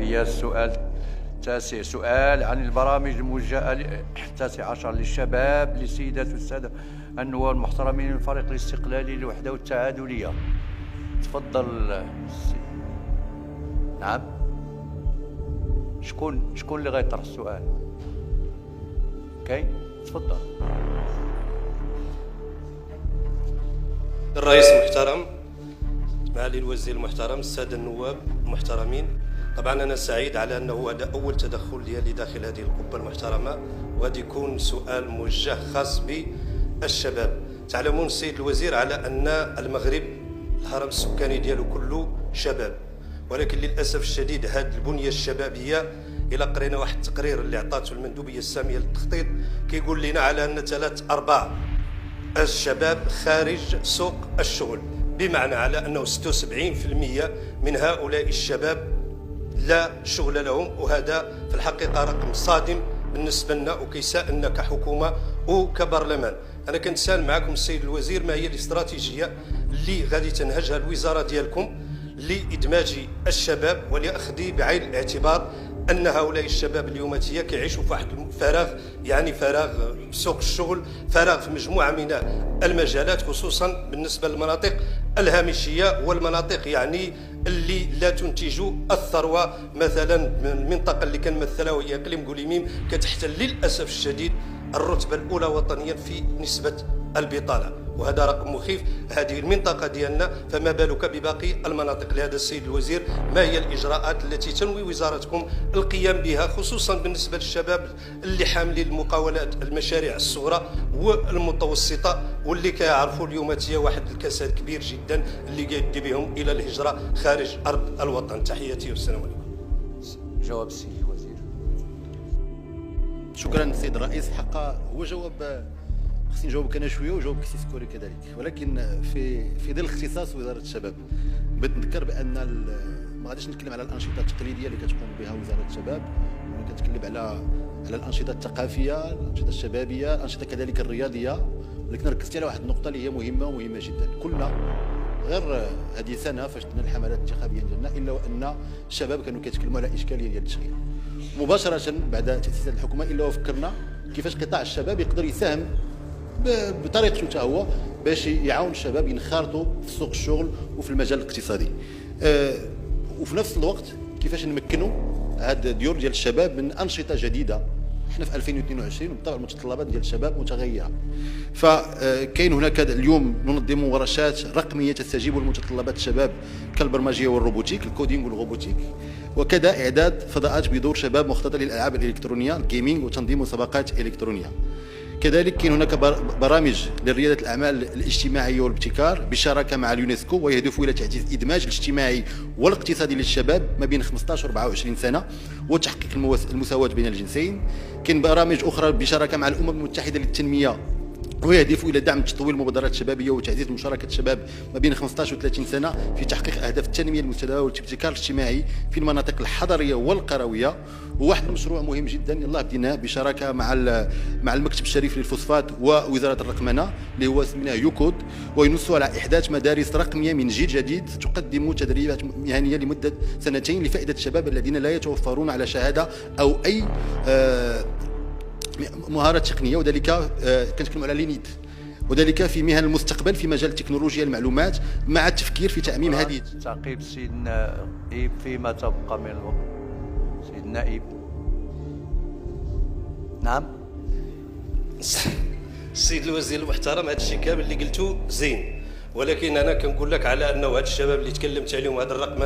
هي السؤال التاسع، سؤال عن البرامج الموجهة 19 للشباب للسيدات والسادة النواب المحترمين من الفريق الاستقلالي للوحدة والتعادلية. تفضل. نعم، شكون اللي غيطرح السؤال؟ كاين؟ تفضل. الرئيس المحترم، معالي الوزير المحترم، السادة النواب المحترمين، طبعا أنا سعيد على أنه هذا أول تدخل ديالي داخل هذه القبة المحترمة، وغادي يكون سؤال موجه خاص بالشباب. تعلمون السيد الوزير على أن المغرب الهرم السكاني ديالو كله شباب، ولكن للأسف الشديد هذه البنية الشبابية إلى قرينا واحد التقرير اللي عطاته المندوبية السامية للتخطيط كيقول لنا على أن 3/4 الشباب خارج سوق الشغل، بمعنى على أنه 76% من هؤلاء الشباب لا شغل لهم، وهذا في الحقيقة رقم صادم بالنسبة لنا وكيساءلنا كحكومة وكبرلمان. أنا كنتساءل معكم السيد الوزير، ما هي الاستراتيجية اللي غادي تنهجها الوزارة ديالكم لإدماج الشباب ولأخذ بعين الاعتبار أن هؤلاء الشباب اليوم كيعيشوا في واحد الفراغ، يعني فراغ في سوق الشغل، فراغ في مجموعة من المجالات، خصوصا بالنسبة للمناطق الهامشية والمناطق يعني اللي لا تنتج الثروة. مثلا المنطقة اللي كنمثلها وهي إقليم قليميم كتحتل للأسف الشديد الرتبة الأولى وطنيا في نسبة البطالة، وهذا رقم مخيف. هذه المنطقة ديالنا، فما بالك بباقي المناطق؟ لهذا السيد الوزير، ما هي الإجراءات التي تنوي وزارتكم القيام بها، خصوصا بالنسبة للشباب اللي حاملين المقاولات، المشاريع الصغرى والمتوسطة، واللي كيعرفوا اليوم هي واحد الكساد كبير جدا اللي كيدي بهم إلى الهجرة خارج أرض الوطن. تحياتي والسلام عليكم. جواب السيد الوزير. شكرا السيد الرئيس. حقا هو جواب خصني نجاوبك انا شويه وجاوبك سي سكوري كذلك، ولكن في ظل اختصاص وزاره الشباب بغيت نذكر بان ما غاديش نتكلم على الانشطه التقليديه اللي كتقوم بها وزاره الشباب، ولكن كنتكلم على الانشطه الثقافيه، الانشطه الشبابيه، الانشطه كذلك الرياضيه، ولكن ركزت على واحد النقطه اللي هي مهمه جدا. كلنا غير هذه سنه فاش درنا الحملات الانتخابيه ديالنا الا وان الشباب كانوا كيتكلموا على اشكاليه ديال التشغيل. مباشره بعد تاسيس الحكومه الا وفكرنا كيفاش قطاع الشباب يقدر يساهم بطريقته حتى هو باش يعاون الشباب ينخرطوا في سوق الشغل وفي المجال الاقتصادي. وفي نفس الوقت كيفاش نمكنوا هاد الديور ديال الشباب من انشطه جديده. احنا في 2022 وبالطبع المتطلبات ديال الشباب متغيره، فكاين هناك اليوم ننظم ورشات رقميه تستجيب لمتطلبات الشباب كالبرمجيه والروبوتيك، الكودينغ والروبوتيك، وكذا اعداد فضاءات بدور شباب مخططه للالعاب الالكترونيه، الجيمنج، وتنظيم مسابقات الكترونيه. كذلك كاين هناك برامج لرياده الاعمال الاجتماعيه والابتكار بالشراكه مع اليونسكو، ويهدف الى تعزيز الادماج الاجتماعي والاقتصادي للشباب ما بين 15 و 24 سنه وتحقيق المساواه بين الجنسين. كاين برامج اخرى بشراكه مع الامم المتحده للتنميه ويهدف الى دعم تطوير المبادرات الشبابيه وتعزيز مشاركه الشباب ما بين 15 و 30 سنه في تحقيق اهداف التنميه المستدامه والابتكار الاجتماعي في المناطق الحضريه والقرويه. وواحد المشروع مهم جدا يلاه بديناه بشراكه مع المكتب الشريف للفوسفات ووزاره الرقمنه اللي هو سميناه يوكود، وينص على احداث مدارس رقميه من جيل جديد تقدم تدريبات مهنيه لمده 2 لفائده الشباب الذين لا يتوفرون على شهاده او اي مهارات تقنيه، وذلك كنتكلم على لينيت، وذلك في مهن المستقبل في مجال تكنولوجيا المعلومات مع التفكير في تعميم هذه. تعقيب السيد النائب فيما تبقى من الوقت. سيد النائب. نعم. السيد الوزير المحترم، هذا الشيء كامل اللي قلته زين، ولكن انا كنقول لك على انه هذا الشباب اللي تكلمت عليهم هذا الرقم